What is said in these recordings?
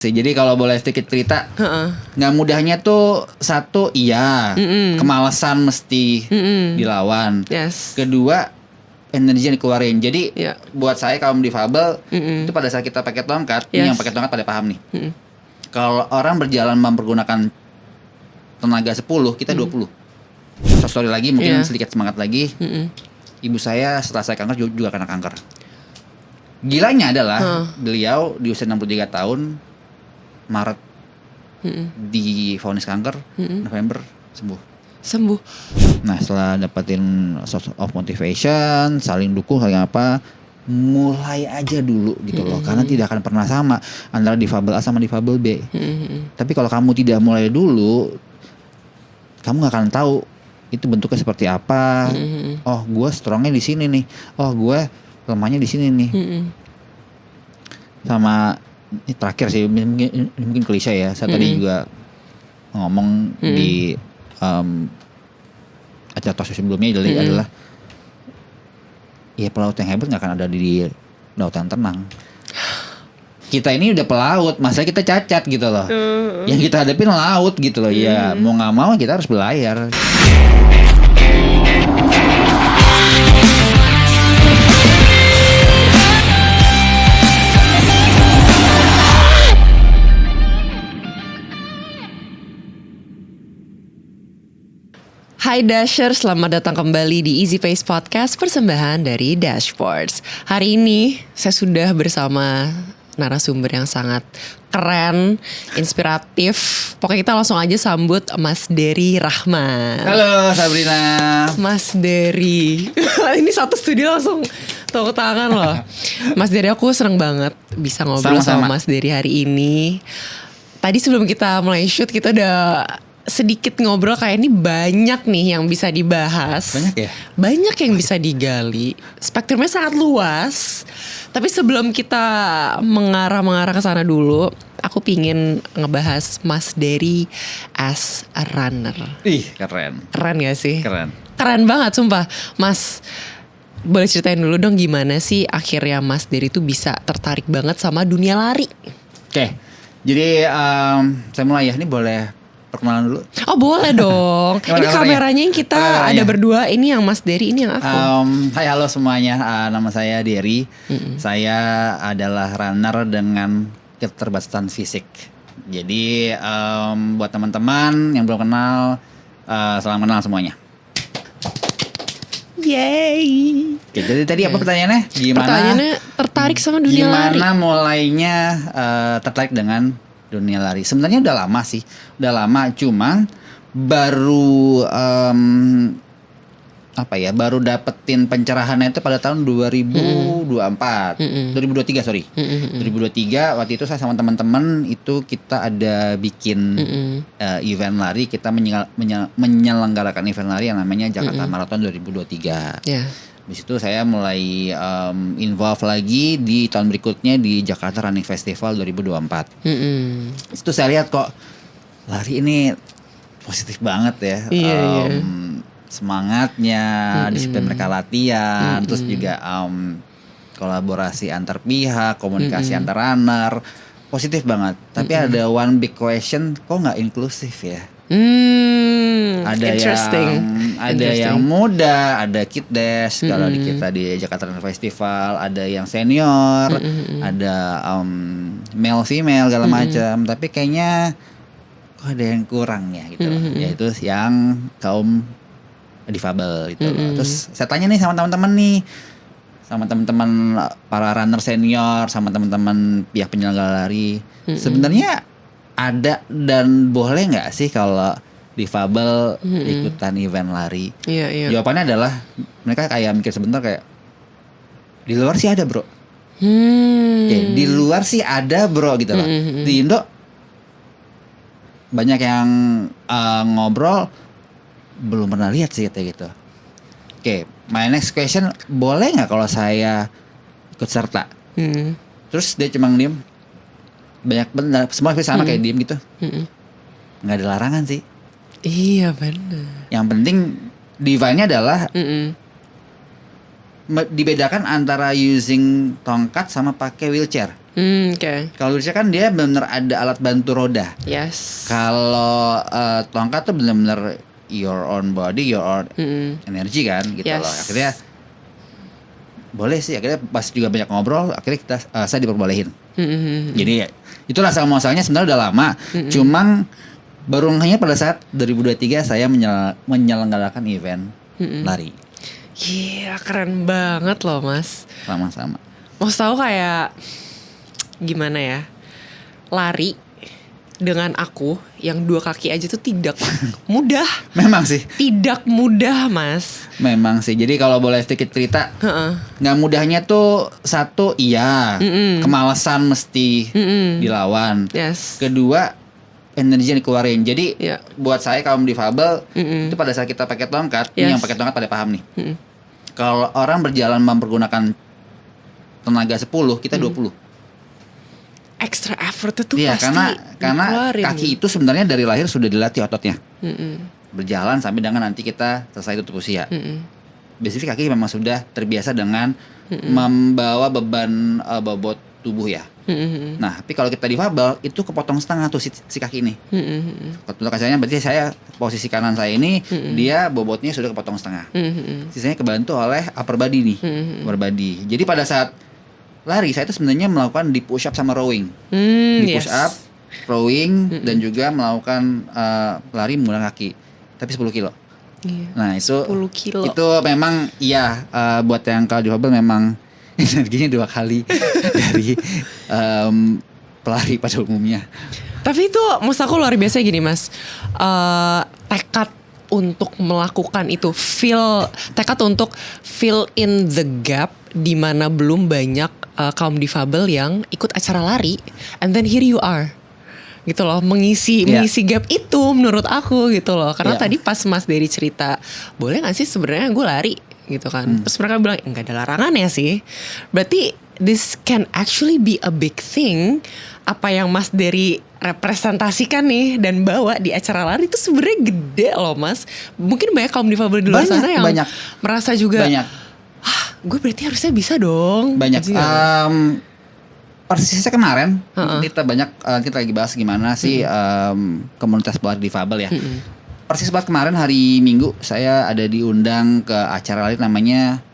Jadi kalau boleh sedikit cerita, Heeh. nggak mudahnya tuh satu kemalasan mesti dilawan. Yes. Kedua energi yang dikeluarin. Jadi Iya. buat saya kaum difabel itu pada saat kita pakai tongkat, ini yang pakai tongkat pada paham nih. Kalau orang berjalan mempergunakan tenaga 10, kita 20. So, story lagi mungkin sedikit semangat lagi. Ibu saya setelah saya kanker juga kena kanker. Gilanya adalah beliau di usia 63 tahun Maret divonis kanker, November sembuh. Nah setelah dapetin source of motivation, saling dukung, saling apa, mulai aja dulu gitu loh, karena tidak akan pernah sama antara difabel A sama difabel B. Tapi kalau kamu tidak mulai dulu, kamu nggak akan tahu itu bentuknya seperti apa. Oh gue strongnya di sini nih, oh gue lemahnya di sini nih. Sama ini terakhir sih, mungkin klise ya. Saya tadi juga ngomong di acara talk show sebelumnya adalah ya pelaut yang hebat nggak akan ada di lautan tenang. Kita ini udah pelaut, masalah kita cacat gitu loh. Yang kita hadapin laut gitu loh. Ya mau nggak mau kita harus berlayar. Hai Dasher, selamat datang kembali di Easy Pace Podcast, persembahan dari Dashboards. Hari ini saya sudah bersama narasumber yang sangat keren, inspiratif. Pokoknya kita langsung aja sambut Mas Dery Rahman. Halo Sabrina. Mas Dery. Ini satu studio langsung tepuk tangan loh. Mas Dery, aku seneng banget bisa ngobrol sama Mas Dery hari ini. Tadi sebelum kita mulai shoot kita udah sedikit ngobrol, kayak ini banyak nih yang bisa dibahas. Banyak ya? Banyak yang bisa digali. Spektrumnya sangat luas. Tapi sebelum kita mengarah ke sana dulu, aku pingin ngebahas Mas Dery as a runner. Ih, keren. Keren gak sih? Keren. Keren banget sumpah. Mas, boleh ceritain dulu dong gimana sih akhirnya Mas Dery tuh bisa tertarik banget sama dunia lari? Oke. Jadi saya mulai ya. Ini boleh perkenalan dulu? Oh boleh dong. Ini kameranya yang kita ada berdua. Ini yang Mas Dery, ini yang aku. Hai halo semuanya, nama saya Dery. Saya adalah runner dengan keterbatasan fisik. Jadi buat teman-teman yang belum kenal, salam kenal semuanya. Yeay. Oke, jadi tadi apa pertanyaannya? Pertanyaannya tertarik sama dunia lari. Gimana mulainya tertarik dengan dunia lari? Sebenarnya udah lama sih, cuman baru baru dapetin pencerahannya itu pada tahun 2023 2023. Waktu itu saya sama teman-teman itu kita ada bikin event lari, kita menyelenggarakan event lari yang namanya Jakarta Marathon 2023. Di situ saya mulai involve lagi di tahun berikutnya di Jakarta Running Festival 2024. Itu saya lihat kok lari ini positif banget ya. Semangatnya, disiplin mereka latihan, terus juga kolaborasi antar pihak, komunikasi antar runner, positif banget. Tapi ada one big question, kok nggak inklusif ya? Ada yang muda, ada kid dash kalau di kita di Jakarta Running Festival, ada yang senior, ada male female segala macam. Tapi kayaknya kok ada yang kurang ya gitu. Yaitu yang kaum difabel gitu loh. Terus saya tanya nih sama teman-teman para runner senior, sama teman-teman pihak penyelenggara lari, sebenarnya ada dan boleh nggak sih kalau difabel ikutan event lari? Jawabannya adalah mereka kayak mikir sebentar, kayak di luar sih ada bro. Di luar sih ada bro gitu loh. Di Indo banyak yang ngobrol belum pernah lihat sih kayak gitu. Oke, my next question, boleh nggak kalau saya ikut serta? Terus dia cuma diem. Banyak benar, semua sama kayak diem gitu. Nggak ada larangan sih. Iya benar. Yang penting device-nya adalah dibedakan antara using tongkat sama pakai wheelchair. Oke. Kalau wheelchair kan dia benar ada alat bantu roda. Yes. Kalau tongkat tuh benar-benar your own body, your own energi kan gitu Yes. loh. Akhirnya boleh sih, akhirnya pas juga banyak ngobrol, akhirnya saya diperbolehin. Jadi itulah asal muasalnya sebenarnya udah lama. Cuman baru hanya pada saat 2023 saya menyelenggarakan event lari. Gila, keren banget loh Mas. Sama-sama. Mau tahu kayak gimana ya, lari dengan aku yang 2 kaki aja tuh tidak mudah. Memang sih. Tidak mudah Mas. Memang sih. Jadi kalau boleh sedikit cerita, nggak mudahnya tuh satu, iya, kemalasan mesti dilawan. Yes. Kedua, energi yang dikeluarin. Jadi Iya. buat saya kaum difabel itu pada saat kita pakai tongkat, ini Yes. yang pakai tongkat pada paham nih. Kalau orang berjalan mempergunakan tenaga 10, kita 20. Extra effort itu Iya, pasti karena dikeluarin. kaki itu sebenarnya dari lahir sudah dilatih ototnya. Berjalan sampai dengan nanti kita selesai tutup usia. Basically kaki memang sudah terbiasa dengan membawa beban bobot tubuh ya. Nah, tapi kalau kita difabel itu kepotong setengah tuh si kaki ini. Untuk kasarnya berarti saya posisi kanan saya ini dia bobotnya sudah kepotong setengah. Sisanya kebantu oleh upper body nih. Upper body. Jadi pada saat lari saya itu sebenarnya melakukan di push up sama rowing. Di push up, rowing dan juga melakukan lari menggunakan kaki. Tapi 10 kilo. Iya. Nah, itu 10 kilo. itu memang iya buat yang kalau difabel memang energinya 2 kali dari pelari pada umumnya. Tapi itu maksud aku luar biasa gini Mas. Tekad untuk melakukan itu, tekad untuk fill in the gap di mana belum banyak kaum difabel yang ikut acara lari, and then here you are. Gitu loh, mengisi gap itu menurut aku gitu loh. Karena tadi pas Mas Dery cerita, boleh gak sih sebenarnya gue lari gitu kan. Terus mereka bilang enggak ada larangan ya sih. Berarti this can actually be a big thing. Apa yang Mas Dery representasikan nih dan bawa di acara lari itu sebenarnya gede loh Mas. Mungkin banyak kaum difabel di luar sana yang merasa juga gue berarti harusnya bisa dong. Banyak. Persisnya kemarin kita lagi bahas gimana sih komunitas pelari difabel ya. Persis banget kemarin hari Minggu saya ada diundang ke acara lari namanya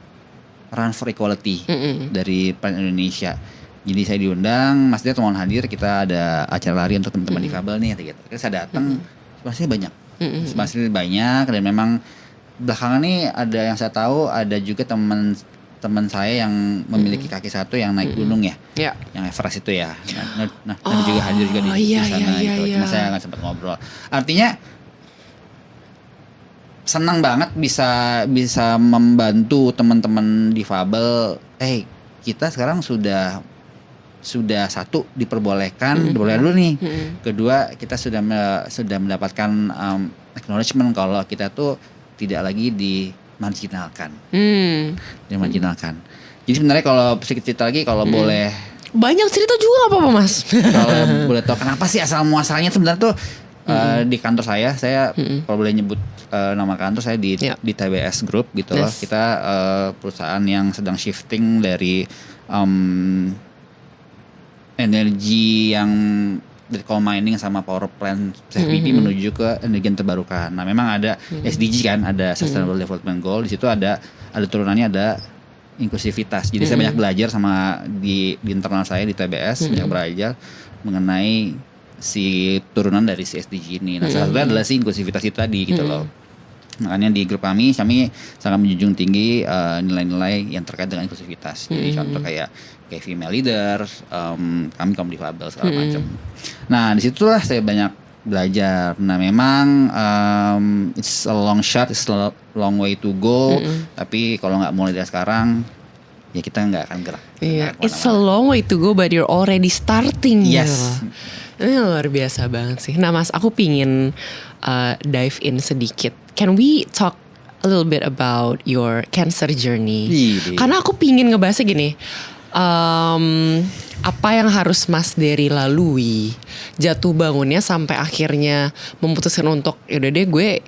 Run for Equality dari Plan Indonesia. Jadi saya diundang, Mas Dia mohon hadir, kita ada acara lari untuk teman-teman difabel nih gitu. Terus saya datang, masih banyak. Masih banyak dan memang belakangan nih ada yang saya tahu ada juga teman saya yang memiliki kaki satu yang naik gunung ya. Yang Everest itu ya. Nah, juga hadir juga di sana gitu. Cuma saya nggak sempat ngobrol. Artinya senang banget bisa membantu teman-teman difabel. Kita sekarang sudah satu diperbolehkan, diperbolehkan dulu nih. Kedua, kita sudah mendapatkan acknowledgement kalau kita tuh tidak lagi dimarginalkan. Dimarginalkan. Jadi sebenarnya kalau sedikit cerita lagi, kalau boleh banyak cerita juga gak apa-apa Mas. Kalau boleh tahu kenapa sih asal muasalnya sebenarnya tuh di kantor saya kalau boleh nyebut nama kantor saya di TBS Group gitu loh. Kita perusahaan yang sedang shifting dari energi yang dari coal mining sama power plant CFBP menuju ke energi yang terbarukan. Nah, memang ada SDG kan, ada Sustainable Development Goal. Di situ ada turunannya ada inklusivitas. Jadi saya banyak belajar sama di internal saya di TBS, banyak belajar mengenai si turunan dari si SDG ini. Nah, salah satunya adalah si inklusivitas itu tadi gitu loh. Makanya di grup kami sangat menjunjung tinggi nilai-nilai yang terkait dengan inklusivitas. Jadi contoh kayak female leaders, kami kaum difabel segala macam. Nah, disitulah saya banyak belajar. Nah, memang it's a long shot, it's a long way to go. Tapi kalau nggak mulai dari sekarang, ya kita nggak akan gerak. It's a long way to go, but you're already starting. Yes. Ini luar biasa banget sih. Nah Mas, aku pingin dive in sedikit. Can we talk a little bit about your cancer journey? Karena aku pingin ngebahasnya gini. Apa yang harus Mas Dery lalui, jatuh bangunnya sampai akhirnya memutuskan untuk yaudah deh gue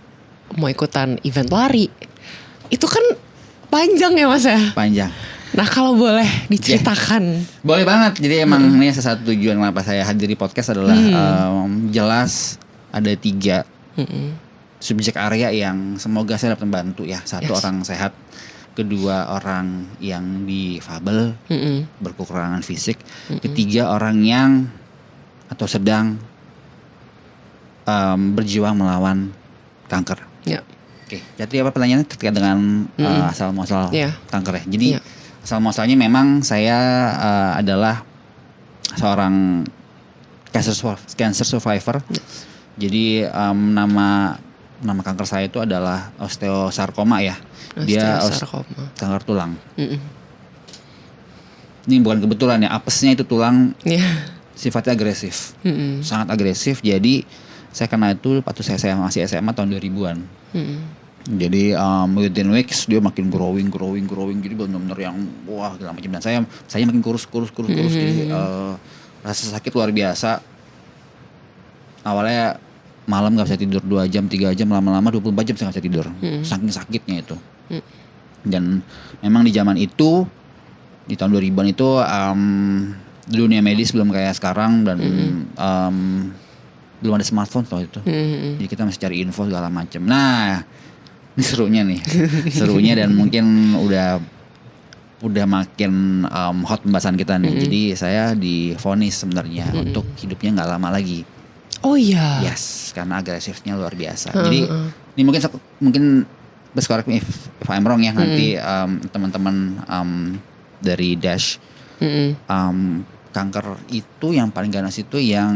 mau ikutan event lari. Itu kan panjang ya Mas ya? Panjang. Nah kalau boleh diceritakan. Boleh banget. Jadi emang ini salah satu tujuan kenapa saya hadiri podcast adalah jelas ada 3 subjek area yang semoga saya dapat membantu ya. Satu, orang sehat. Kedua, orang yang difabel, berkekurangan fisik. Ketiga, orang yang atau sedang berjuang melawan kanker. Ya. Oke, jadi apa pertanyaannya terkait dengan asal muasal kanker ya? Jadi asal muasalnya memang saya adalah seorang cancer survivor. Jadi nama kanker saya itu adalah osteosarkoma ya. Dia kanker tulang. Ini bukan kebetulan ya, apesnya itu tulang sifatnya agresif, sangat agresif. Jadi saya kena itu waktu saya masih SMA tahun 2000-an. Jadi within weeks dia makin growing. Jadi benar-benar yang wah gila macam. Dan saya makin kurus. Jadi rasa sakit luar biasa. Awalnya malam gak bisa tidur 2 jam, 3 jam, lama-lama 24 jam saya gak bisa tidur. Saking sakitnya itu. Dan memang di zaman itu, di tahun 2000-an itu dunia medis belum kayak sekarang. Dan belum ada smartphone waktu itu. Jadi kita masih cari info segala macam. Nah, ini serunya nih. Dan mungkin udah makin hot pembahasan kita nih. Jadi saya divonis sebenarnya untuk hidupnya nggak lama lagi. Oh iya. Yes, karena agresifnya luar biasa. Jadi ini mungkin please correct me if I'm wrong ya. Nanti teman-teman dari Dash kanker itu yang paling ganas itu yang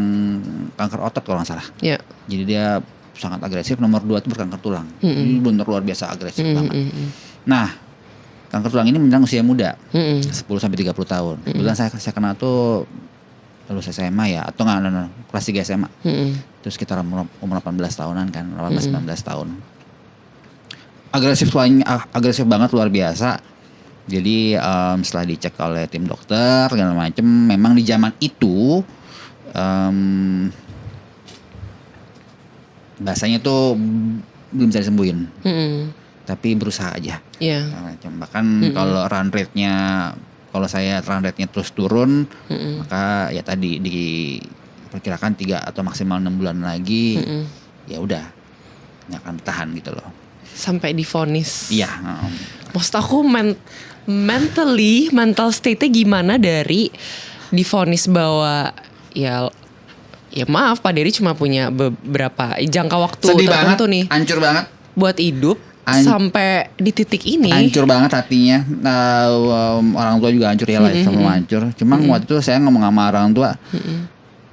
kanker otot kalau nggak salah. Yeah. Jadi dia sangat agresif. Nomor 2 itu berkanker tulang. Ini benar luar biasa agresif banget. Nah, kanker tulang ini menyerang usia muda, 10 sampai 30 tahun. Kebetulan saya kena tuh lulus SMA ya, atau enggak, kelas 3 SMA. Terus sekitar umur 18 tahunan kan, 18-19 tahun. Agresif banget, luar biasa. Jadi setelah dicek oleh tim dokter segala macem, memang di zaman itu bahasanya tuh belum bisa disembuhin, tapi berusaha aja. Bahkan kalau run rate-nya, kalau saya run rate-nya terus turun, maka ya tadi diperkirakan 3 atau maksimal 6 bulan lagi, ya udah nggak akan bertahan gitu loh. Sampai divonis. Iya. Maksud aku mental state-nya gimana dari divonis bahwa ya maaf Pak Dery cuma punya beberapa jangka waktu sedih tertentu banget, nih. Hancur banget. Buat hidup sampai di titik ini. Hancur banget hatinya. Orang tua juga hancur ya lah, semua hancur. Cuma waktu itu saya ngomong sama orang tua,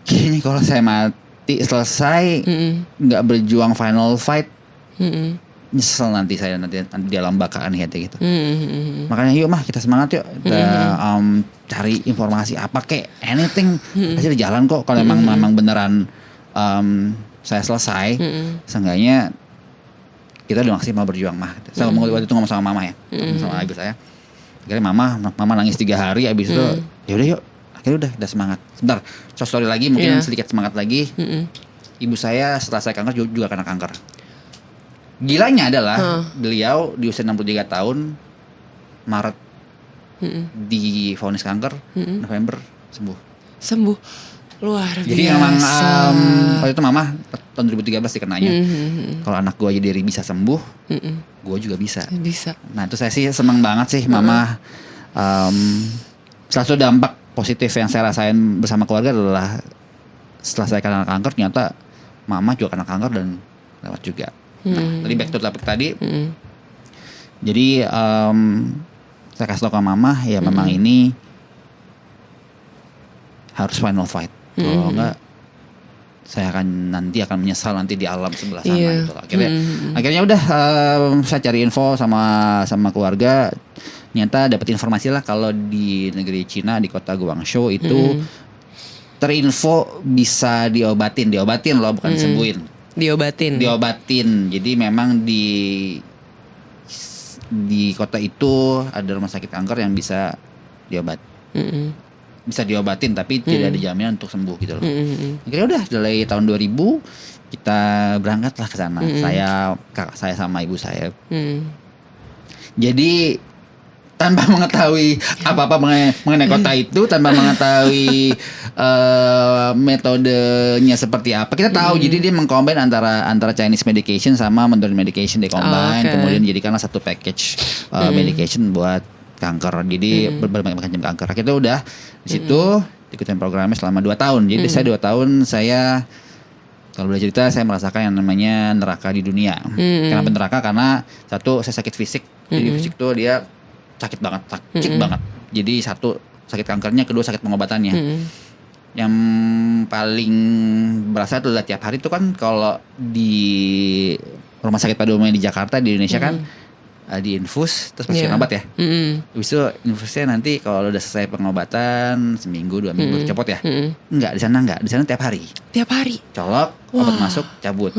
kayaknya kalau saya mati selesai, nggak berjuang final fight, nyesel nanti di alam bakaan gitu. Makanya yuk mah kita semangat yuk. Kita cari informasi apa kek, anything pasti di jalan kok. Kalau memang beneran saya selesai, seenggaknya kita udah maksimal berjuang mah. Saya waktu itu ngomong sama mama ya, sama ibu saya. Akhirnya mama nangis 3 hari, abis itu ya udah yuk. Akhirnya udah semangat. Sebentar, story lagi mungkin sedikit semangat lagi. Ibu saya setelah saya kanker juga kena kanker. Gilanya adalah beliau di usia 63 tahun Maret divonis kanker, November sembuh. Luar biasa. Jadi memang waktu itu mama tahun 2013 dikenanya. Kalau anak gue aja Dery bisa sembuh, gue juga bisa. Nah itu saya sih seneng banget sih mama. Salah satu dampak positif yang saya rasain bersama keluarga adalah setelah saya kena kanker, ternyata mama juga kena kanker dan lewat juga. Nah, tadi back to topic tadi. Jadi saya kasih tau ke mama ya memang ini harus final fight. Kalau enggak saya akan menyesal nanti di alam sebelah sana gitu. Akhirnya udah saya cari info sama keluarga. Ternyata dapat informasi lah kalau di negeri Cina di kota Guangzhou itu terinfo bisa diobatin loh, bukan disembuhin. Diobatin. Jadi memang di kota itu ada rumah sakit kanker yang bisa bisa diobatin tapi tidak ada jaminan untuk sembuh gitu loh. Akhirnya udah dari tahun 2000 kita berangkatlah ke sana. Kakak saya sama ibu saya. Jadi tanpa mengetahui apa-apa mengenai kota itu, tanpa mengetahui metodenya seperti apa. Kita tahu jadi dia mengcombine antara Chinese medication sama modern medication di-combine, kemudian dijadikanlah satu package medication buat kanker. Jadi berbagai macam kanker. Kita udah di situ ikutin programnya selama 2 tahun. Jadi saya 2 tahun saya kalau boleh cerita saya merasakan yang namanya neraka di dunia. Kenapa neraka? Karena satu saya sakit fisik. Jadi fisik tuh dia sakit banget. Jadi satu sakit kankernya, kedua sakit pengobatannya. Yang paling berasa itu adalah tiap hari itu kan kalau di rumah sakit pada umumnya di Jakarta di Indonesia kan diinfus terus masukin obat ya. Habis itu infusnya nanti kalau udah selesai pengobatan seminggu 2 minggu copot ya. Enggak, di sana enggak. Di sana tiap hari. Tiap hari. Colok, obat masuk, cabut.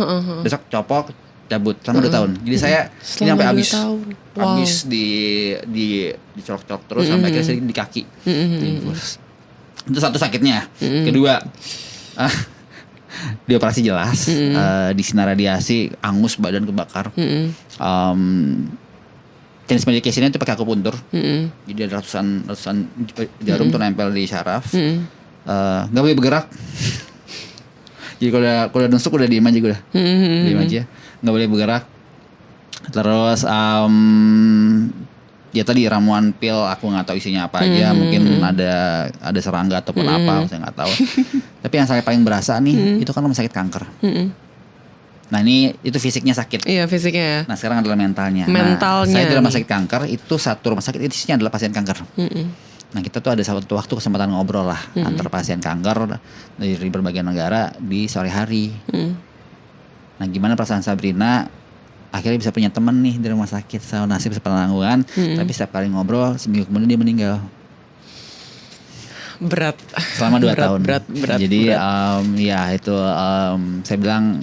Besok copok, cabut selama 2 tahun. Jadi saya ini sampai habis dicolok-colok terus sampai akhirnya saya di kaki. Diinfus. Itu satu sakitnya. Kedua, di operasi jelas, di sinar radiasi, angus, badan kebakar. Jenis medicationnya itu pakai akupuntur. Jadi ada ratusan jarum tuh nempel di syaraf. Nggak boleh bergerak. Jadi kalau udah nusuk udah diem aja gue udah. Diem aja. Nggak boleh bergerak. Terus ya tadi ramuan pil aku nggak tahu isinya apa aja. Mungkin ada serangga ataupun apa, saya nggak tahu. Tapi yang saya paling berasa nih itu kan rumah sakit kanker. Nah ini itu fisiknya sakit. Iya fisiknya. Nah sekarang adalah mentalnya. Mentalnya. Nah, saya di rumah sakit kanker itu satu rumah sakit isinya adalah pasien kanker. Nah kita tuh ada satu waktu kesempatan ngobrol lah antar pasien kanker dari berbagai negara di sore hari. Nah gimana perasaan Sabrina akhirnya bisa punya teman nih di rumah sakit sama nasib sepenanggungan. Tapi setiap kali ngobrol seminggu kemudian dia meninggal. Berat. Selama 2 tahun. Berat. Jadi ya itu saya bilang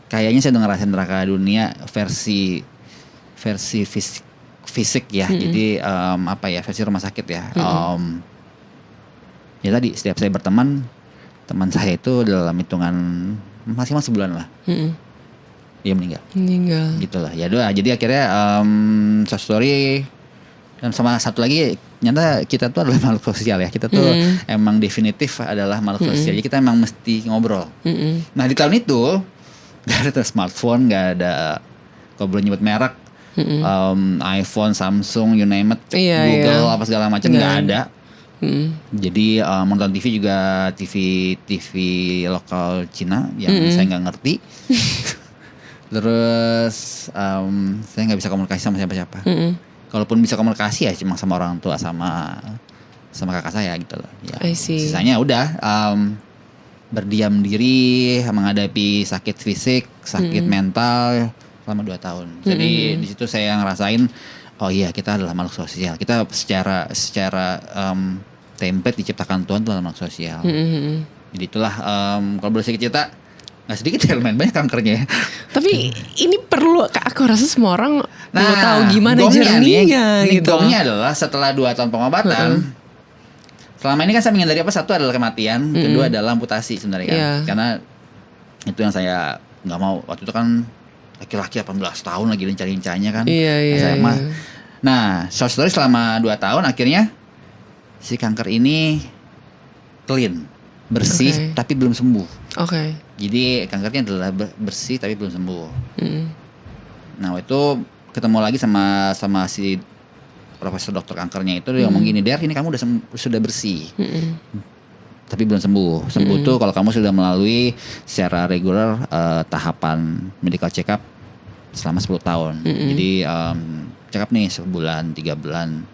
kayaknya saya udah ngerasain neraka dunia versi fisik ya. Jadi versi rumah sakit ya. Ya tadi setiap saya berteman, teman saya itu dalam hitungan maksimal sebulan lah. Dia meninggal. Gitulah. Ya doa. Jadi akhirnya short story dan sama satu lagi nyata kita tuh adalah makhluk sosial ya. Kita tuh emang definitif adalah makhluk sosial. Jadi kita emang mesti ngobrol. Nah di tahun itu gak ada smartphone, gak ada kalau boleh nyebut merek, iPhone, Samsung, you name it, Google apa segala macam gak ada. Jadi nonton TV juga TV lokal Cina yang saya nggak ngerti. Terus saya nggak bisa komunikasi sama siapa-siapa. Kalaupun bisa komunikasi ya cuma sama orang tua sama kakak saya gitu loh. Ya, sisanya udah berdiam diri menghadapi sakit fisik, sakit mental selama 2 tahun. Jadi di situ saya ngerasain oh iya kita adalah makhluk sosial. Kita secara template diciptakan Tuhan itu adalah makhluk sosial. Jadi itulah kalau boleh sedikit cerita nggak sedikit ya lumayan banyak kankernya ya. Tapi ini perlu aku rasa semua orang perlu tahu gimana journey-nya gitu. Gongnya adalah setelah 2 tahun pengobatan. Selama ini kan saya menghindari satu adalah kematian, kedua adalah amputasi sebenarnya kan. Karena itu yang saya nggak mau. Waktu itu kan laki-laki 18 tahun lagi lincah-lincahnya kan. Nah, short story selama 2 tahun akhirnya si kanker ini clean, bersih tapi belum sembuh. Jadi kankernya adalah bersih tapi belum sembuh. Nah, itu ketemu lagi sama si profesor dokter kankernya itu dia ngomong gini, Der ini kamu sudah bersih tapi belum sembuh. Sembuh tuh kalau kamu sudah melalui secara reguler tahapan medical check up selama 10 tahun. Jadi check up nih sebulan, 3 bulan,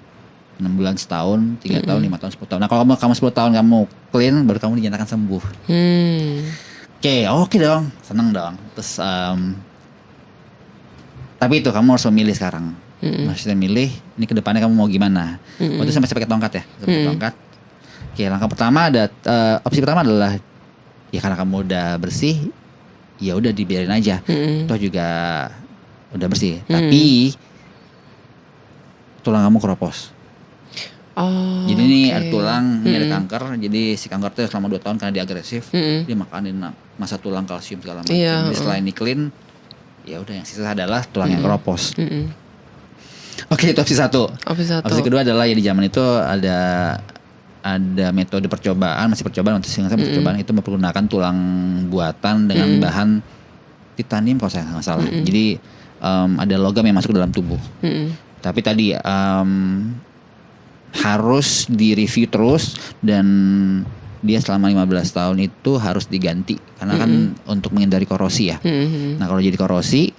6 bulan, setahun, 3 tahun, 5 tahun, 10 tahun. Nah kalau kamu 10 tahun kamu clean baru kamu dinyatakan sembuh. Oke dong, seneng dong. Terus tapi itu kamu harus memilih sekarang. Maksudnya milih ini ke depannya kamu mau gimana. Waktu itu sampai pakai tongkat ya, pakai tongkat. Langkah pertama opsi pertama adalah ya karena kamu udah bersih, ya udah dibiarin aja. Toh juga udah bersih, tapi tulang kamu keropos. Jadi ini ada tulang, ini ada kanker. Jadi si kanker itu selama 2 tahun karena dia agresif, dia makanin masa tulang kalsium segala macam. Jadi setelah ini clean, ya udah yang sisa adalah tulang yang keropos. Oke, itu opsi satu. Opsi 1. Opsi kedua adalah ya di zaman itu ada metode percobaan, masih percobaan, untuk singkat percobaan itu menggunakan tulang buatan dengan bahan titanium kalau saya nggak salah. Jadi ada logam yang masuk ke dalam tubuh. Tapi tadi harus direview terus, dan dia selama 15 tahun itu harus diganti karena kan untuk menghindari korosi ya. Nah kalau jadi korosi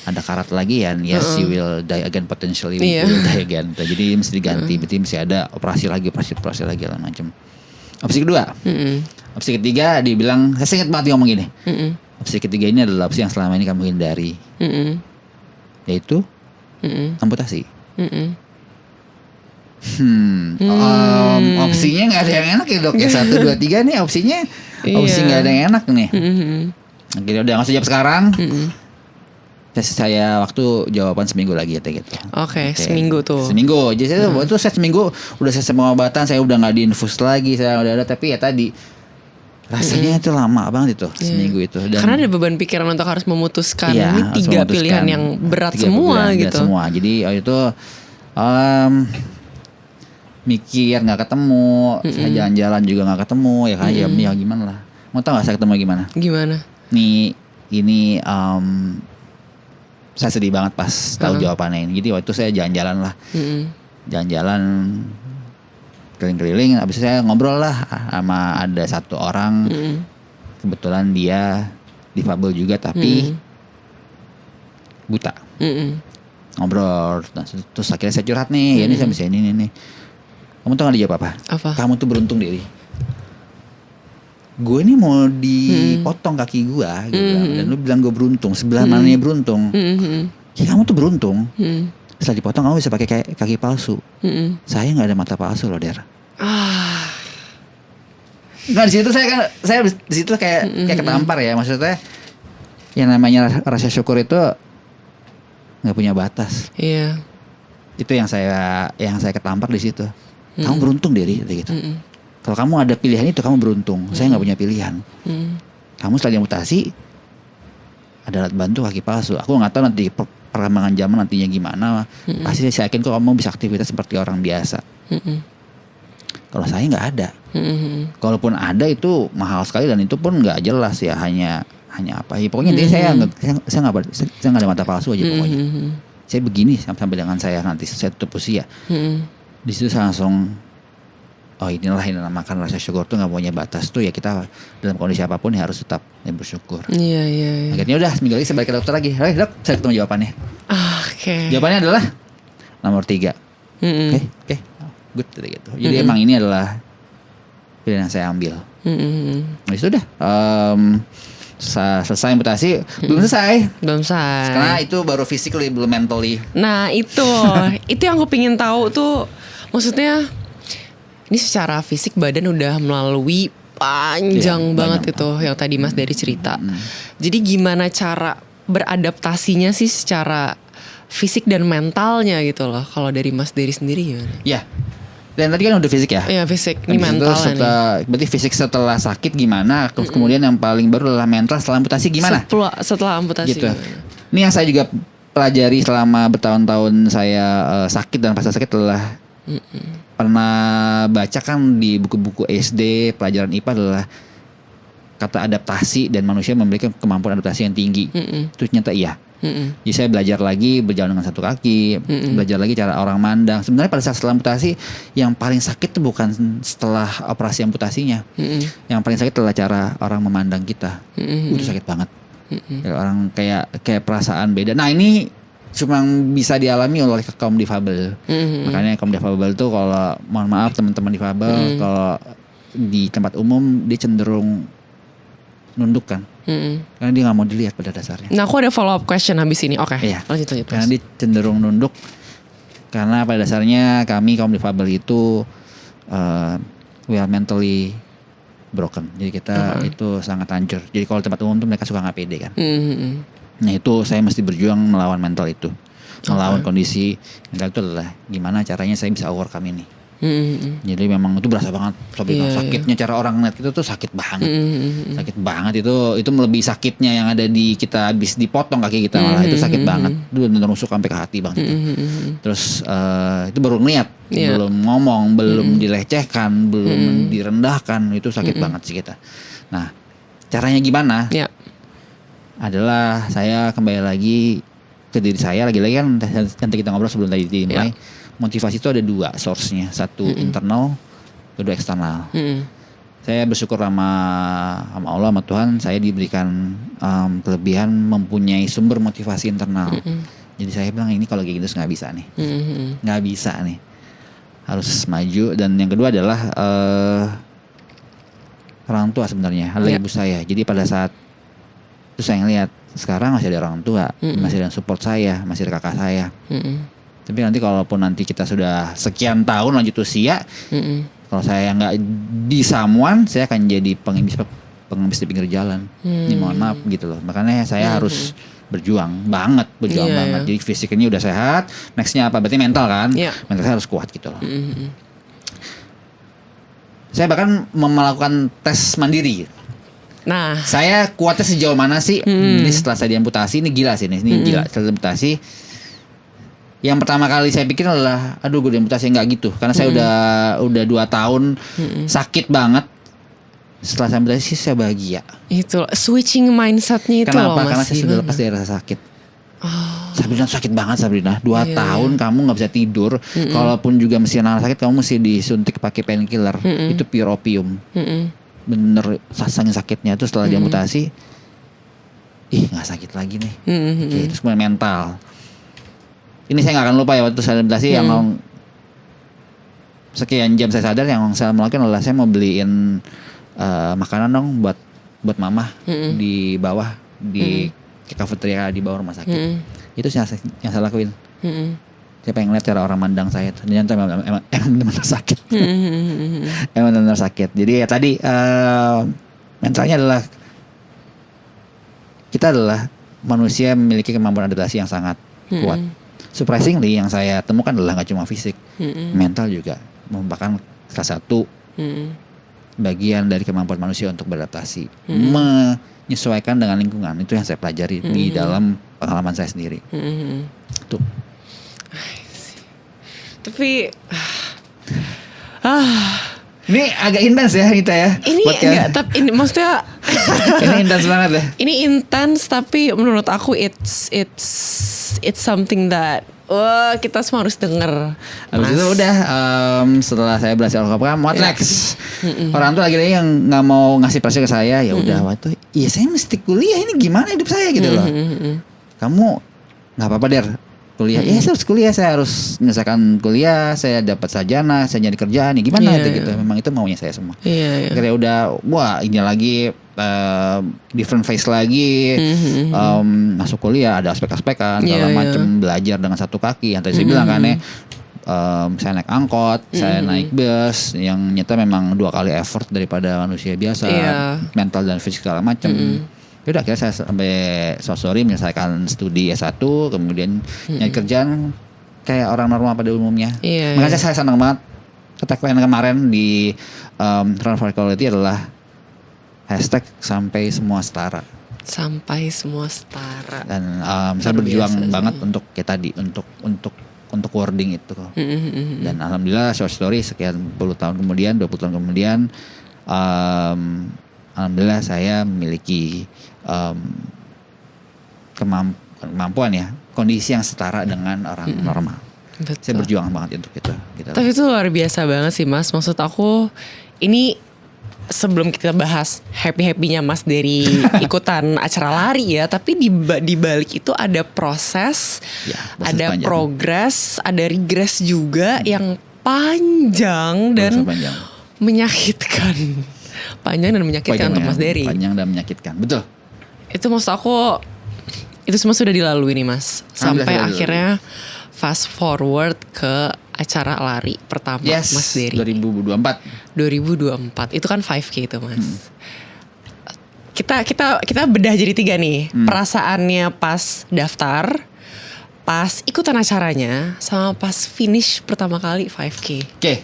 ada karat lagi ya, yes you will die again potentially, you will die again. Jadi mesti diganti, berarti mesti ada operasi lagi lah macam. Opsi kedua, opsi ketiga dibilang, saya ingat banget dia ngomong gini. Opsi ketiga ini adalah opsi yang selama ini kamu hindari, yaitu amputasi. Opsinya nggak ada yang enak ya dok ya. 1, 2, 3 nih opsinya, opsi nggak ada yang enak nih. Oke, udah nggak usah jawab sekarang. Saya waktu jawaban seminggu lagi ya gitu. Oke, seminggu tuh. Seminggu. Jadi saya seminggu udah selesai pengobatan, saya udah nggak diinfus lagi, saya udah ada, tapi ya tadi rasanya itu lama banget itu seminggu itu. Dan karena ada beban pikiran untuk harus memutuskan ini 3 pilihan yang berat semua gitu. Semua. Jadi itu mikir nggak ketemu, saya jalan-jalan juga nggak ketemu ya kan, ya gimana lah. Mau tau nggak saya ketemu gimana? Gimana? Nih ini saya sedih banget pas tahu jawabannya ini. Jadi waktu itu saya jalan-jalan lah, jalan-jalan keliling-keliling. Abis itu saya ngobrol lah sama ada satu orang, kebetulan dia difabel juga tapi buta. Ngobrol, terus akhirnya saya curhat nih, ya ini saya bisa ini nih. Kamu tau gak dia jawab apa? Kamu tuh beruntung Diri. Gue ini mau dipotong kaki gue gitu, dan lu bilang gue beruntung. Sebelah mananya beruntung? Ya kamu tuh beruntung. Setelah dipotong kamu bisa pakai kaki palsu. Saya nggak ada mata palsu loh, Der. Nah di situ saya di situ kayak ketampar ya, maksudnya yang namanya rasa syukur itu nggak punya batas. Iya. Itu yang saya ketampar di situ. Kamu beruntung Diri gitu. Kalau kamu ada pilihan itu kamu beruntung. Saya nggak punya pilihan. Kamu setelah dimutasi ada alat bantu kaki palsu. Aku nggak tahu nanti perkembangan zaman nantinya gimana. Pasti saya yakin kok kamu bisa aktivitas seperti orang biasa. Kalau saya nggak ada. Kalaupun ada itu mahal sekali, dan itu pun nggak jelas ya, hanya apa ya. Pokoknya intinya saya nggak ada mata palsu aja pokoknya. Saya begini sampai dengan saya nanti saya tutup usia. Di situ saya langsung, oh inilah yang dinamakan rasa syukur tuh nggak punya batas tuh ya. Kita dalam kondisi apapun ya harus tetap bersyukur. Iya. Akhirnya udah seminggu lagi saya balik ke dokter lagi. Dok, saya ketemu jawabannya. Oke. Jawabannya adalah nomor 3. Oke, good gitu. Jadi emang ini adalah pilihan yang saya ambil. Nah itu udah selesai amputasi. Belum selesai. Karena itu baru physically, belum mentally. Nah itu yang aku pingin tahu tuh. Maksudnya ini secara fisik badan udah melalui panjang banget itu yang tadi Mas Dery cerita. Jadi gimana cara beradaptasinya sih secara fisik dan mentalnya gitu loh. Kalau dari Mas Dery sendiri gimana? Ya. Dan tadi kan udah fisik ya? Iya fisik, ini mental nih. Berarti fisik setelah sakit gimana? Kemudian yang paling baru adalah mental setelah amputasi gimana? Setelah amputasi gitu. Gimana? Ini yang saya juga pelajari selama bertahun-tahun saya sakit dan pasca sakit adalah pernah baca kan di buku-buku SD pelajaran IPA adalah kata adaptasi, dan manusia memiliki kemampuan adaptasi yang tinggi. Itu ternyata iya. Jadi saya belajar lagi berjalan dengan satu kaki, belajar lagi cara orang mandang. Sebenarnya pada saat setelah amputasi yang paling sakit itu bukan setelah operasi amputasinya. Yang paling sakit adalah cara orang memandang kita. Itu sakit banget. Orang kayak perasaan beda. Nah ini cuma bisa dialami oleh kaum difabel. Makanya kaum difabel itu kalau mohon maaf teman-teman difabel, kalau di tempat umum dia cenderung nunduk kan. Karena dia nggak mau dilihat pada dasarnya. Nah aku ada follow up question habis ini. Oke. Iya. Lanjut. Karena dia cenderung nunduk karena pada dasarnya kami kaum difabel itu we are mentally broken. Jadi kita itu sangat hancur. Jadi kalau tempat umum tuh mereka suka nggak pede kan. Nah itu saya mesti berjuang melawan mental itu, melawan kondisi mental itu adalah gimana caranya saya bisa overcome ini. Jadi memang itu berasa banget Sabrina. Sakitnya cara orang ngeliat itu tuh sakit banget. Sakit banget itu melebihi sakitnya yang ada di kita habis dipotong kaki kita, malah itu sakit banget. Itu benar nusuk sampai ke hati banget itu. Terus itu baru ngeliat, belum ngomong, belum dilecehkan, belum direndahkan, itu sakit banget sih kita. Nah, caranya gimana? Adalah saya kembali lagi ke diri saya, lagi-lagi kan nanti kita ngobrol sebelum tadi dimulai. Motivasi itu ada dua source-nya, satu internal, kedua eksternal. Saya bersyukur sama Allah, sama Tuhan, saya diberikan kelebihan mempunyai sumber motivasi internal. Jadi saya bilang ini kalau kayak gitu nggak bisa nih, nggak bisa nih, harus maju. Dan yang kedua adalah orang tua sebenarnya, adalah ibu saya. Jadi pada saat itu saya ngeliat sekarang masih ada orang tua, masih ada support saya, masih ada kakak saya. Tapi nanti kalaupun nanti kita sudah sekian tahun lanjut usia, kalau saya nggak di someone, saya akan jadi pengemis di pinggir jalan. Ini mohon maaf gitu loh. Makanya saya harus berjuang banget. Jadi fisik ini udah sehat. Nextnya apa? Berarti mental kan? Mental saya harus kuat gitu loh. Saya bahkan melakukan tes mandiri. Nah, saya kuatnya sejauh mana sih? Ini setelah saya diamputasi, ini gila sih ini gila. Setelah diamputasi, yang pertama kali saya pikir adalah, aduh gue diamputasi, nggak gitu. Karena saya udah 2 tahun sakit banget. Setelah saya amputasi saya bahagia. Itu switching mindsetnya itu Kenapa? loh, Mas. Karena saya sudah lepas dari rasa sakit. Sabrina sakit banget Sabrina. 2 tahun kamu nggak bisa tidur. Kalaupun juga mesti anak sakit, kamu mesti disuntik pakai painkiller. Itu pure opium. Bener saking sakitnya itu setelah diamputasi. Nggak sakit lagi nih. Oke, terus kemudian mental. Ini saya nggak akan lupa ya, waktu saya meditasi yang sekian jam saya sadar, yang saya melakukan adalah saya mau beliin makanan dong buat mama di bawah di cafeteria di bawah rumah sakit. Itu yang saya lakuin. Saya pengen lihat cara orang mandang saya tuh. Ternyata emang benar-benar sakit. Emang benar-benar sakit. Jadi ya tadi mentalnya adalah kita adalah manusia memiliki kemampuan adaptasi yang sangat kuat. Surprisingly yang saya temukan adalah gak cuma fisik, mental juga merupakan salah satu bagian dari kemampuan manusia untuk beradaptasi, menyesuaikan dengan lingkungan. Itu yang saya pelajari di dalam pengalaman saya sendiri. Tuh. Tapi ini agak intens ya kita ya. Ini enggak, tapi ini maksudnya ini intens banget ya. Ini intens, tapi menurut aku it's something that kita semua harus denger. Habis itu udah setelah saya berhasil program, what next? Orang tuh lagi-lagi yang nggak mau ngasih pressure ke saya, ya udah waktu saya mesti kuliah, ini gimana hidup saya gitu loh. Kamu nggak apa-apa Der kuliah, saya harus kuliah, saya harus menyelesaikan kuliah, saya dapat sarjana, saya nyari kerjaan, nih gimana gitu. Memang itu maunya saya semua. Akhirnya udah, wah ini lagi different phase lagi, masuk kuliah ada aspek-aspekan segala macam, belajar dengan satu kaki. Yang tadi saya bilang kan ya, saya naik angkot, saya naik bus, yang nyata memang 2 kali effort daripada manusia biasa, mental dan fisik segala macam. Yaudah akhirnya saya sampai sore menyelesaikan studi S1, kemudian nyari kerjaan kayak orang normal pada umumnya. Makanya saya senang banget tagline kemarin di Run for Equality adalah hashtag sampai semua setara. Sampai semua setara. Dan saya berjuang banget untuk kayak tadi, untuk wording itu kok. Dan alhamdulillah short story sekian 20 tahun kemudian, alhamdulillah saya memiliki kemampuan ya, kondisi yang setara dengan orang normal. Betul. Saya berjuang banget untuk itu. Tapi itu luar biasa banget sih Mas. Maksud aku ini sebelum kita bahas happy-happynya Mas dari ikutan acara lari ya, tapi di balik itu ada proses ada panjang, progress, ada regress juga yang panjang dan menyakitkan. Panjang dan menyakitkan untuk Mas Dery. Panjang dan menyakitkan, betul. Itu maksud aku, itu semua sudah dilalui nih Mas. Sampai akhirnya fast forward ke acara lari pertama Mas Dery. 2024 itu kan 5K itu Mas. Kita bedah jadi 3 nih. Perasaannya pas daftar, pas ikutan acaranya, sama pas finish pertama kali 5K. Oke.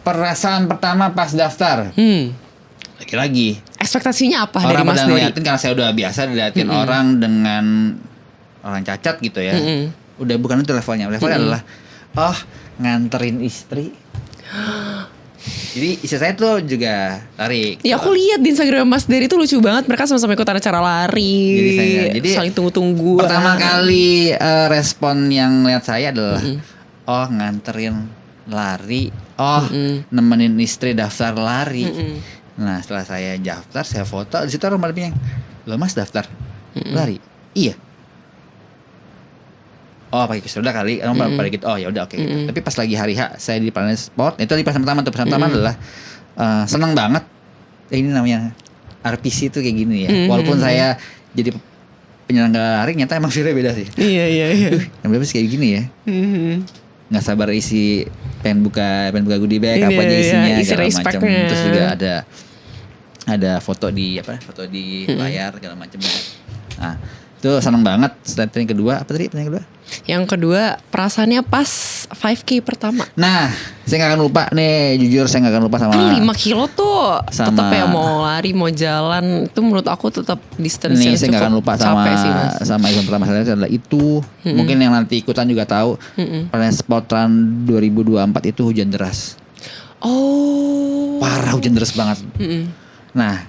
Perasaan pertama pas daftar. Lagi-lagi. Ekspektasinya apa dari Orang Mas pada Dery? ngeliatin karena saya udah biasa diliatin orang dengan orang cacat gitu ya. Udah bukan itu levelnya. Levelnya adalah nganterin istri. Jadi istri saya tuh juga lari. Ya aku lihat di Instagram Mas Dery itu lucu banget, mereka sama-sama ikutan acara lari. Jadi saling tunggu-tunggu. Pertama kali respon yang lihat saya adalah nganterin lari. Nemenin istri daftar lari. Nah, setelah saya daftar, saya foto, di situ orang pada bilang, "Lo Mas daftar lari?" "Iya." "Oh, pakai kesudah kali." Orang pada gitu. "Oh, ya udah oke." Gitu. Tapi pas lagi hari H, saya di Planet Sport, itu di pesan pertama adalah seneng banget. Ini namanya RPC itu kayak gini ya. Walaupun saya jadi penyelenggara lari, nyata emang feelnya beda sih. Iya. Yang berapa sih kayak gini ya? Nggak sabar isi pengen buka goodie bag apa aja isinya segala macam. Terus juga ada foto di layar segala macam. Nah, itu seneng banget. Yang kedua apa tadi? Yang kedua? Yang kedua perasaannya pas 5K pertama. Nah, saya nggak akan lupa nih, jujur saya nggak akan lupa sama. Kan 5 kilo tuh tetap ya, mau lari mau jalan itu menurut aku tetap distance yang Nih saya nggak akan lupa sama event pertama saya adalah itu. Mungkin yang nanti ikutan juga tahu. Planet Sport Run 2024 itu hujan deras. Oh. Parah, hujan deras banget. Nah,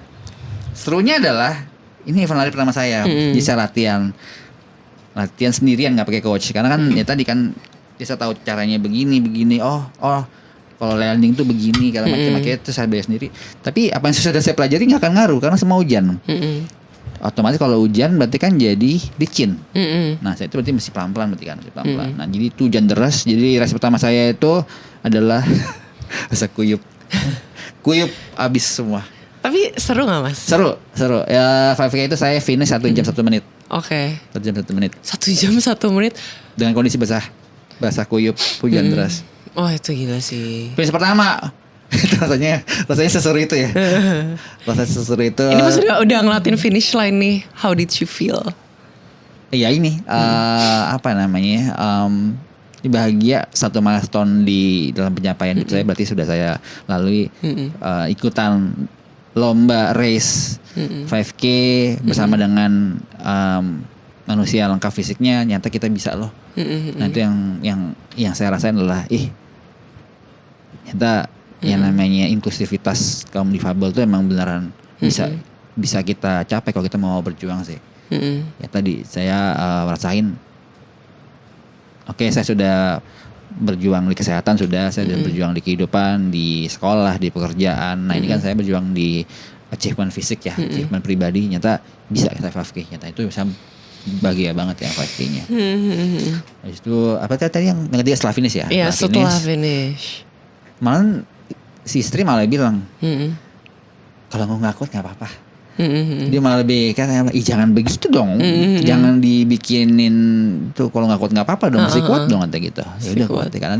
serunya adalah ini event lari pertama saya. Jadi saya latihan sendirian nggak pakai coach. Karena kan ya tadi kan saya tahu caranya begini. Oh kalau landing tuh begini kalau macam itu saya belajar sendiri. Tapi apa yang sudah saya pelajari nggak akan ngaruh karena semua hujan. Otomatis kalau hujan berarti kan jadi licin. Nah saya itu berarti mesti pelan-pelan Nah jadi itu hujan deras. Jadi race pertama saya itu adalah rasa kuyup abis semua. Tapi seru gak Mas? Seru ya. 5K itu saya finish 1 jam 1 menit. Oke. 1 jam 1 menit. 1 jam 1 menit dengan kondisi basah kuyup, hujan deras. Oh itu gila sih. Finish pertama rasanya seseru itu ya. Rasanya seseru itu. Ini Mas udah ngelatin finish line nih. How did you feel? Iya ini apa namanya? Bahagia satu milestone di dalam pencapaian hidup saya, berarti sudah saya lalui ikutan lomba race 5K bersama dengan manusia lengkap fisiknya, nyata kita bisa loh. Nah itu yang saya rasain adalah nyata yang namanya inklusivitas kaum difabel itu emang beneran bisa kita capai kalau kita mau berjuang sih. Ya tadi saya rasain. Oke, saya sudah berjuang di kesehatan, saya sudah berjuang di kehidupan, di sekolah, di pekerjaan. Nah ini kan saya berjuang di achievement fisik ya, achievement pribadi. Nyata bisa kita 5K, nyata itu bisa bahagia banget ya 5K-nya. Habis itu apa tadi yang ketiga setelah finish ya? Iya setelah finish. Malah si istri malah bilang, kalau nggak kuat nggak apa-apa. Dia malah lebih kan, jangan begitu dong, jangan dibikinin tuh kalau nggak kuat nggak apa-apa dong, masih kuat dong kata gitu. Ya udah kuat karena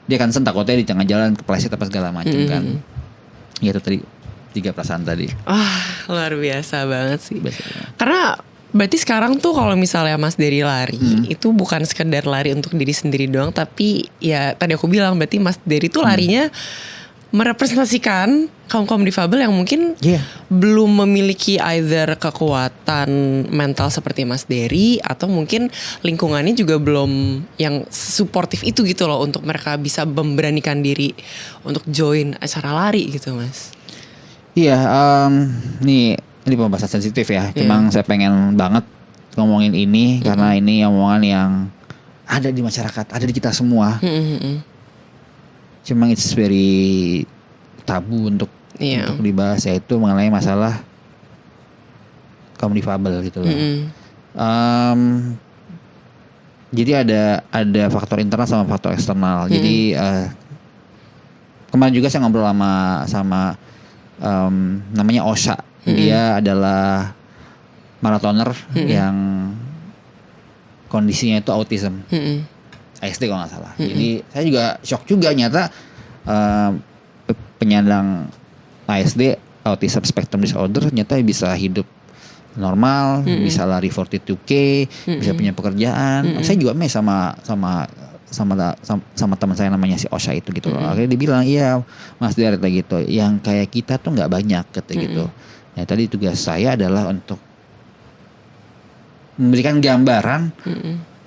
dia kan takutnya di tengah jalan kepleset apa segala macam kan. Ya itu tadi 3 perasaan tadi. Luar biasa banget sih. Karena berarti sekarang tuh kalau misalnya Mas Dery lari itu bukan sekedar lari untuk diri sendiri doang, tapi ya tadi aku bilang berarti Mas Dery tuh larinya merepresentasikan kaum difabel yang mungkin belum memiliki either kekuatan mental seperti Mas Dery atau mungkin lingkungannya juga belum yang suportif itu gitu loh untuk mereka bisa memberanikan diri untuk join acara lari gitu Mas. Iya, ini pembahasan sensitif ya. Memang saya pengen banget ngomongin ini karena ini omongan yang ada di masyarakat, ada di kita semua. Cuma it's very tabu untuk dibahas, yaitu mengenai masalah kaum difabel gitu loh. Jadi ada faktor internal sama faktor eksternal. Jadi kemarin juga saya ngobrol sama namanya Osha. Dia adalah maratoner yang kondisinya itu autism. ASD kalau nggak salah. Jadi saya juga shock juga nyata penyandang ASD autism spectrum disorder nyata bisa hidup normal, bisa lari 42K, bisa punya pekerjaan. Saya juga sama sama teman saya namanya si Osha itu gitu loh. Akhirnya dia bilang, iya Mas Deret gitu, yang kayak kita tuh nggak banyak kata gitu. Ya tadi tugas saya adalah untuk memberikan gambaran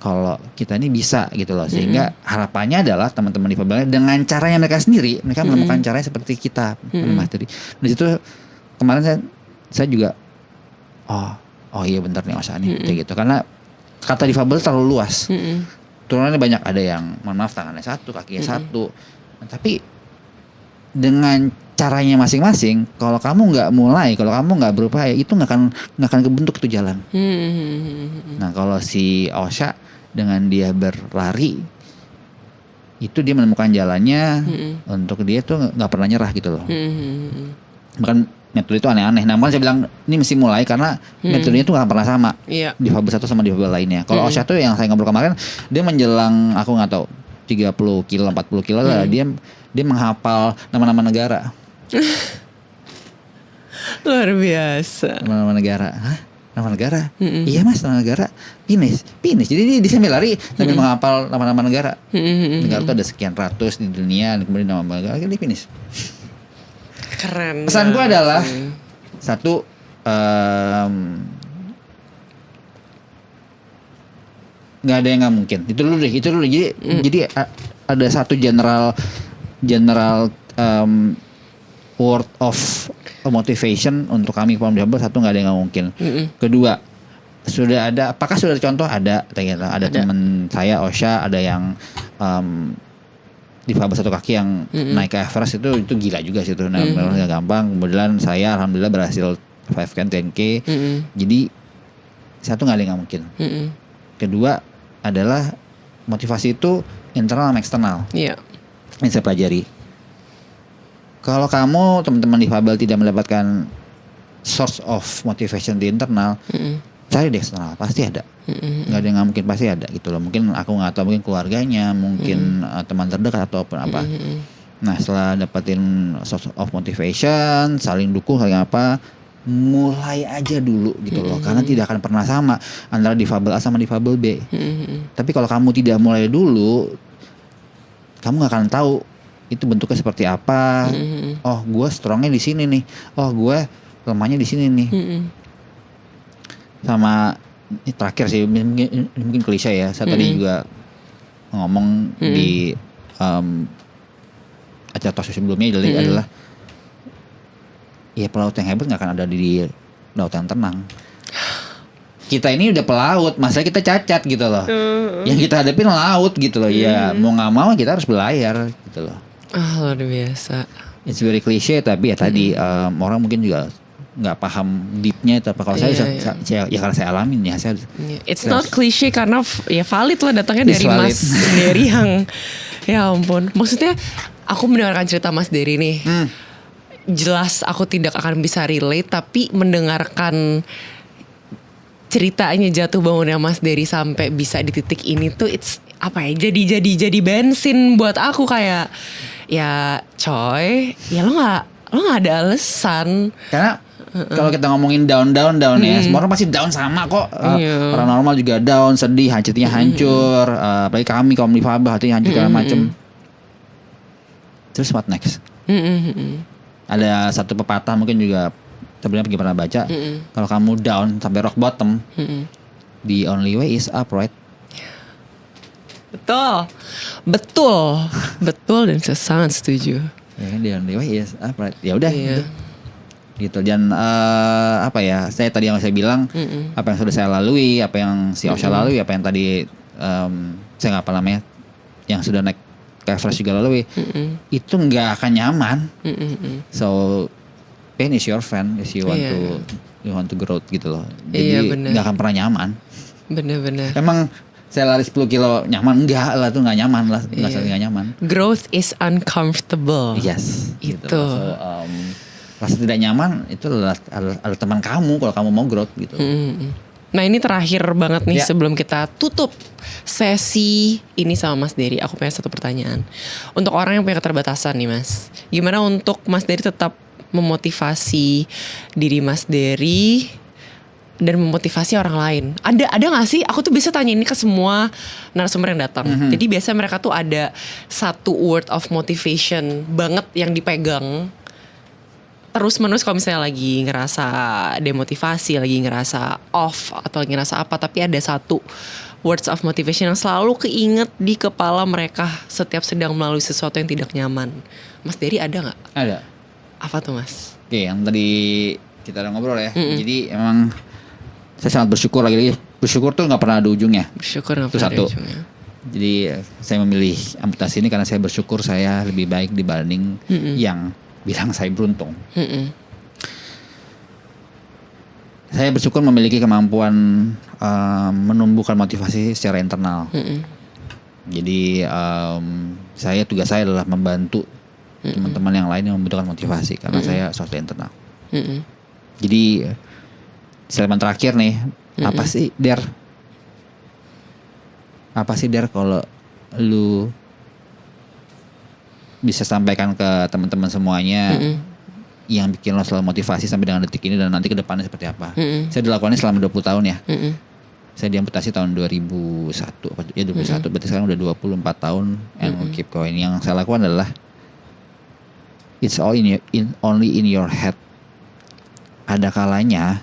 kalau kita ini bisa gitu loh, sehingga harapannya adalah teman-teman difabel dengan caranya mereka sendiri, mereka menemukan caranya seperti kita, Mas. Jadi di situ kemarin saya juga oh iya benar nih Osha nih kayak gitu, karena kata difabel terlalu luas. Turunannya banyak, ada yang mohon maaf tangannya satu, kakinya satu. Nah, tapi dengan caranya masing-masing, kalau kamu nggak mulai, kalau kamu nggak berupaya, itu nggak akan kebentuk itu jalan. Nah kalau si Osha dengan dia berlari, itu dia menemukan jalannya untuk dia tuh nggak pernah nyerah gitu loh. Bahkan metode itu aneh-aneh. Namun saya bilang ini mesti mulai karena metodenya itu nggak pernah sama di fabel satu sama di fabel lainnya. Kalau Osha tuh yang saya ngobrol kemarin, dia menjelang aku nggak tahu 30 kilo 40 kilo lah, dia menghafal nama-nama negara. Luar biasa. Nama-nama negara. Hah? Nama negara? Iya Mas, nama negara. Finish. Jadi dia sambil lari sambil menghafal nama-nama negara. Negara itu ada sekian ratus di dunia, kemudian nama negara, dia finish. Keren. Pesan gue adalah satu, nggak ada yang nggak mungkin. Itu dulu. Jadi ada satu general word of motivation untuk kami Pom Difabel. Satu, nggak ada yang nggak mungkin. Kedua, apakah sudah ada contoh? Ada teman saya Osha, ada yang difabel satu kaki yang naik ke Everest, itu gila juga sih itu. Nah, memang nggak gampang. Kemudian saya alhamdulillah berhasil 5K 10K. Jadi satu, nggak ada yang nggak mungkin. Kedua adalah motivasi itu internal sama eksternal. Ini saya pelajari. Kalau kamu teman-teman difabel tidak mendapatkan source of motivation di internal, cari di eksternal, pasti ada. Nggak ada yang nggak mungkin, pasti ada gitu loh. Mungkin aku nggak tahu, mungkin keluarganya, mungkin teman terdekat atau apa. Nah setelah dapetin source of motivation, saling dukung, saling apa, mulai aja dulu gitu loh. Karena tidak akan pernah sama antara difabel A sama difabel B. Tapi kalau kamu tidak mulai dulu, kamu nggak akan tahu itu bentuknya seperti apa. Oh gue strongnya di sini nih, oh gue lemahnya di sini nih. Sama ini terakhir sih, mungkin klise ya. Saya tadi juga ngomong di acara talk show sebelumnya adalah ya pelaut yang hebat nggak akan ada di laut yang tenang. Kita ini udah pelaut, masa kita cacat gitu loh. Yang kita hadapin laut gitu loh. Ya mau nggak mau kita harus belayar gitu loh. Luar biasa. It's very cliche, tapi ya tadi orang mungkin juga nggak paham deepnya itu apa. Kalau saya ya karena saya alamin ya saya. It's not cliche karena ya valid lah, datangnya dari Mas Dery yang ya ampun. Maksudnya aku mendengarkan cerita Mas Dery nih. Jelas aku tidak akan bisa relate, tapi mendengarkan ceritanya jatuh bangunnya Mas Dery sampai bisa di titik ini tuh it's apa ya, jadi bensin buat aku kayak ya coy, ya lo nggak ada alasan. Karena kalau kita ngomongin down ya, semua orang pasti down sama kok. Orang normal juga down, sedih, hatinya hancur. Apalagi kami kaum difabel, hatinya hancur segala macem. Terus what next? Ada satu pepatah mungkin juga sebenarnya pernah baca. Kalau kamu down sampai rock bottom, the only way is up, right? Betul dan saya sangat setuju. Ya, the only way is up, right? Ya udah. Gitu. Dan apa ya, saya tadi yang saya bilang, apa yang sudah saya lalui, apa yang si Osha lalui, apa yang tadi saya nggak apa namanya, yang sudah naik ke Everest juga lalui, itu nggak akan nyaman. So pain is your friend if you want to grow gitu loh. Jadi nggak akan pernah nyaman. Bener. Emang saya lari 10 kilo nyaman? Enggak lah, tuh nggak nyaman lah, nggak nyaman. Growth is uncomfortable. Yes. Itu. Gitu. So, rasa tidak nyaman itu adalah teman kamu kalau kamu mau growth gitu. Nah ini terakhir banget nih sebelum kita tutup sesi ini sama Mas Dery. Aku punya satu pertanyaan untuk orang yang punya keterbatasan nih Mas. Gimana untuk Mas Dery tetap memotivasi diri Mas Dery dan memotivasi orang lain. Ada nggak sih? Aku tuh biasa tanya ini ke semua narasumber yang datang. Jadi biasa mereka tuh ada satu word of motivation banget yang dipegang terus menerus kalau misalnya lagi ngerasa demotivasi, lagi ngerasa off atau lagi ngerasa apa, tapi ada satu words of motivation yang selalu keinget di kepala mereka setiap sedang melalui sesuatu yang tidak nyaman. Mas Dery ada nggak? Ada. Apa tuh Mas? Oke, yang tadi kita udah ngobrol ya. Jadi emang saya sangat bersyukur, lagi bersyukur tuh nggak pernah ada ujungnya. Bersyukur nggak Itu pernah ada satu. ujungnya. Jadi saya memilih amputasi ini karena saya bersyukur saya lebih baik dibanding yang bilang saya beruntung. Saya bersyukur memiliki kemampuan menumbuhkan motivasi secara internal. Jadi tugas saya adalah membantu teman-teman yang lain yang membutuhkan motivasi karena saya soal internal. Jadi statement terakhir nih, apa sih Der kalau lu bisa sampaikan ke teman-teman semuanya yang bikin lo selalu motivasi sampai dengan detik ini dan nanti ke depannya seperti apa? Saya dilakukannya selama 20 tahun ya. Saya diamputasi tahun 2001, ya 2001, berarti sekarang udah 24 tahun and we'll keep going. Yang saya lakukan adalah it's all only in your head. Ada kalanya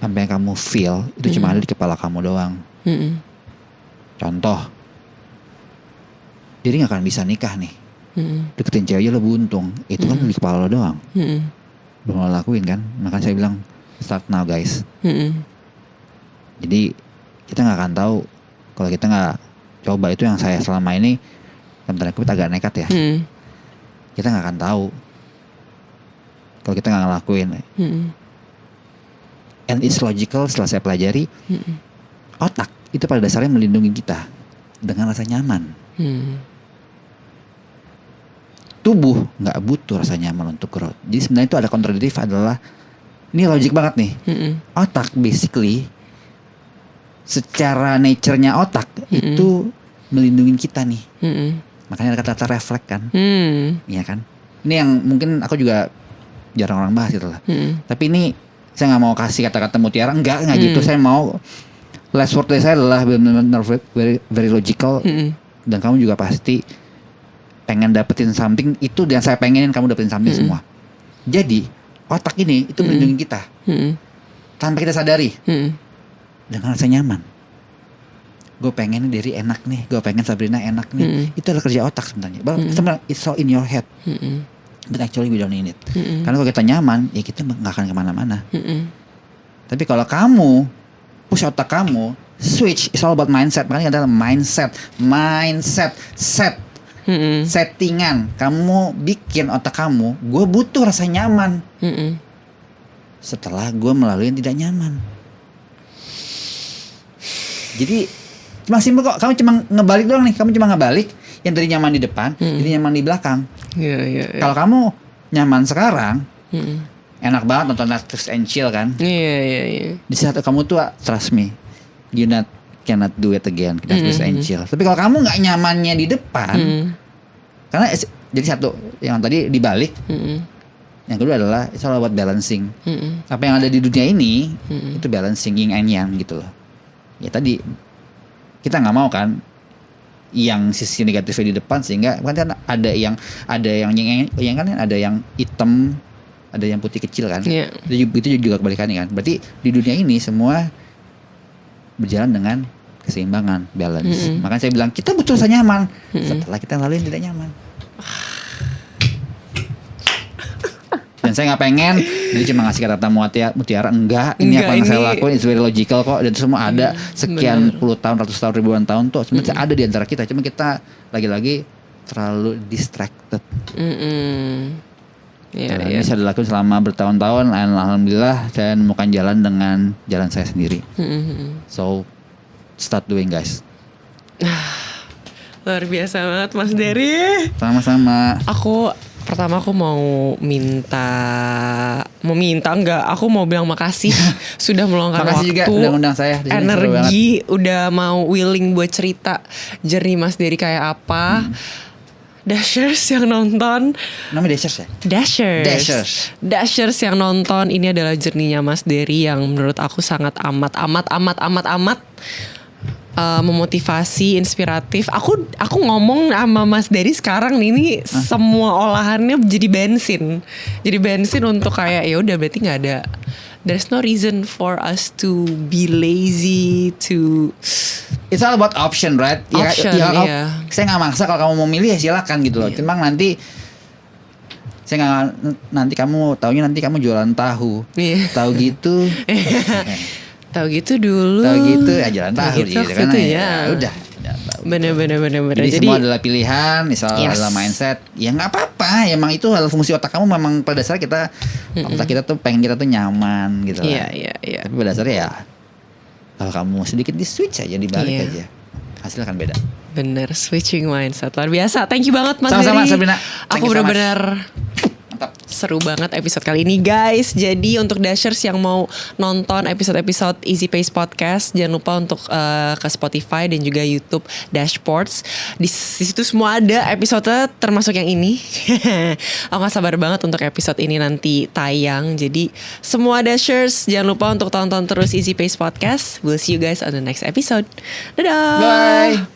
apa yang kamu feel itu cuma ada di kepala kamu doang. Contoh, jadi gak akan bisa nikah nih. Deketin cewek aja lo buntung, itu kan di kepala lo doang. Belum lo lakuin kan. Makanya saya bilang start now guys. Jadi kita gak akan tahu kalau kita gak coba. Itu yang saya selama ini tanda kutip agak nekat ya. Kita gak akan tahu kalau kita gak ngelakuin. And it's logical. Setelah saya pelajari, otak itu pada dasarnya melindungi kita dengan rasa nyaman. Tubuh nggak butuh rasa nyaman untuk growth. Jadi sebenarnya itu ada kontradiktif, adalah ini logik banget nih. Otak basically secara nature-nya otak itu melindungi kita nih. Makanya ada kata-kata refleks kan. Iya kan. Ini yang mungkin aku juga jarang orang bahas gitu lah. Tapi ini saya nggak mau kasih kata-kata mutiara, enggak gitu. Saya mau last word dari saya adalah benar-benar very logical. Dan kamu juga pasti pengen dapetin something itu, dan saya pengenin kamu dapetin something semua. Jadi otak ini itu melindungi kita tanpa kita sadari, dengan rasa nyaman. Gue pengen Dery enak nih, gue pengen Sabrina enak nih. Itu adalah kerja otak sebenarnya. Sebenarnya it's all in your head, but actually we don't need it. Karena kalau kita nyaman, ya kita nggak akan kemana-mana. Tapi kalau kamu push otak kamu, switch, it's all about mindset. Makanya adalah mindset, settingan. Kamu bikin otak kamu, gue butuh rasa nyaman. Setelah gue melalui yang tidak nyaman. Jadi cuma simpel kok. Kamu cuma ngebalik doang nih. Kamu cuma ngebalik yang tadi nyaman di depan, jadi nyaman di belakang. Kalau kamu nyaman sekarang, enak banget nonton Netflix and chill kan. Di saat kamu tuh, trust me, you cannot do it again, Netflix and chill. Tapi kalau kamu nggak nyamannya di depan, karena jadi satu yang tadi dibalik, yang kedua adalah it's all about balancing. Apa yang ada di dunia ini itu balancing yin and yang gitu loh. Ya tadi kita nggak mau kan yang sisi negatifnya di depan, sehingga kan ada yang yang kan ada yang hitam, ada yang putih kecil kan. Itu juga kebalikannya kan. Berarti di dunia ini semua berjalan dengan keseimbangan, balance. Makanya saya bilang kita butuh rasa nyaman setelah kita lalui yang tidak nyaman. Dan saya nggak pengen jadi cuma ngasih kata mutiara, enggak. Ini apa yang saya lakuin, it's very logical kok. Dan semua ada sekian puluh tahun, ratus tahun, ribuan tahun tuh sebenarnya ada di antara kita. Cuma kita lagi-lagi terlalu distracted. Ini saya dilakukan selama bertahun-tahun. Alhamdulillah saya menemukan jalan dengan jalan saya sendiri. So start doing guys. Luar biasa banget Mas Dery. Sama-sama. Pertama aku mau bilang makasih sudah meluangkan waktu, juga udah undang saya. energi, udah mau willing buat cerita jernih Mas Dery kayak apa. Dashers yang nonton, Namanya Dashers ya? Dashers yang nonton, ini adalah journey-nya Mas Dery yang menurut aku sangat amat memotivasi, inspiratif. Aku ngomong sama Mas Dery sekarang nih, ini semua olahannya jadi bensin untuk kayak ya udah berarti nggak ada. There's no reason for us to be lazy to. It's all about option, right? Option, iya. Saya nggak maksa kalau kamu mau milih ya silakan gitu loh. Iya. Cuma nanti nanti kamu jualan tahu. Iya. Tahu gitu. Tahu gitu dulu. Tahu gitu ya jualan tahu gitu kan. gitu Ya udah. Bener. Jadi semua adalah pilihan, misalnya Yes. adalah mindset. Ya nggak apa-apa, emang itu hal fungsi otak kamu memang pada dasarnya otak kita tuh pengen kita tuh nyaman gitu lah. Iya. Tapi pada dasarnya ya kalau kamu sedikit di switch aja, dibalik Iya. aja, hasil akan beda. Bener, switching mindset luar biasa. Thank you banget Mas Sama-sama, Dery. Sabrina. Thank Aku you so much. bener-bener Mantap. seru banget episode kali ini guys. Jadi untuk Dashers yang mau nonton episode-episode Easy Pace Podcast, jangan lupa untuk ke Spotify dan juga YouTube Dashboards. Di situ semua ada episode termasuk yang ini. Aku gak sabar banget untuk episode ini nanti tayang. Jadi semua Dashers jangan lupa untuk tonton terus Easy Pace Podcast. We'll see you guys on the next episode. Dadah. Bye.